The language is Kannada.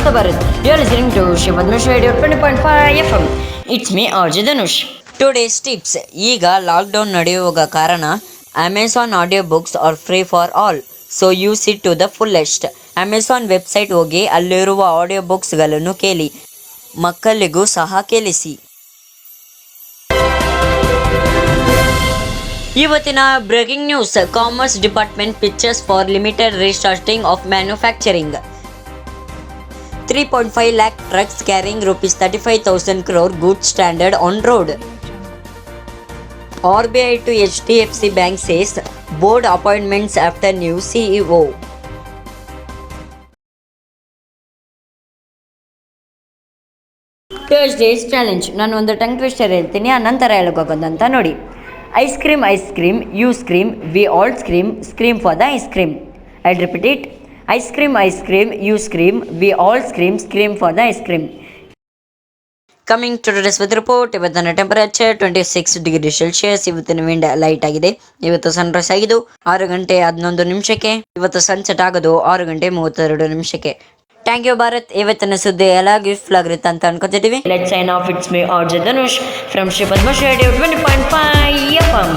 Namaste Bharat. You are listening to PADMASHREE Radio 20.5 FM. It's me, Dhanush. Today's tips. ಈಗ ಲಾಕ್ಡೌನ್ ನಡೆಯುವ ಕಾರಣ Amazon audio books are free for all, so use it to the fullest. Amazon website ಹೋಗಿ ಅಲ್ಲಿರುವ ಆಡಿಯೋ ಬುಕ್ಸ್ಗಳನ್ನು ಕೇಳಿ, ಮಕ್ಕಳಿಗೂ ಸಹ ಕೇಳಿಸಿ. ಇವತ್ತಿನ breaking news: commerce department pictures for limited restarting of manufacturing. 3.5 lakh trucks carrying rupees 35,000 crore goods stranded on road. RBI to HDFC Bank says board appointments after new CEO. Thursday's challenge. ನಾನು ಒಂದು ಟಂಗ್ ಟ್ವಿಸ್ಟರ್ ಹೇಳ್ತೀನಿ, ಅನಂತರ ಹೇಳೋಕ್ಕಾಗೋದಂತ ನೋಡಿ. Ice cream, you scream, we all scream, scream for the ice cream. I repeat it. Ice cream, you scream, we all scream, scream for the ice cream. Coming to today's weather report. ಇವತ್ತಿನ ಟೆಂಪರೇಚರ್ 26 ಡಿಗ್ರಿ ಸೆಲ್ಸಿಯಸ್. ಇವತ್ತಿನ ವಿಂಡ್ ಲೈಟ್ ಆಗಿದೆ. ಇವತ್ತು ಸನ್ರೈಸ್ ಆಗಿದ್ದು 6 ಗಂಟೆ 11 ನಿಮಿಷಕ್ಕೆ. ಇವತ್ತು ಸನ್ಸೆಟ್ ಆಗೋದು 6 ಗಂಟೆ 32 ನಿಮಿಷಕ್ಕೆ. Thank you Bharat. ಇವತ್ತಿನ ಸುದ್ದಿ ಎಲ್ಲ ಯೂಸ್ಫುಲ್ ಆಗಿರುತ್ತೆ ಅಂತ ಅನ್ಕೋತಿದ್ದೀವಿ. Let's sign off. It's me, Dhanush from PADMASHREE Radio 20.5 FM.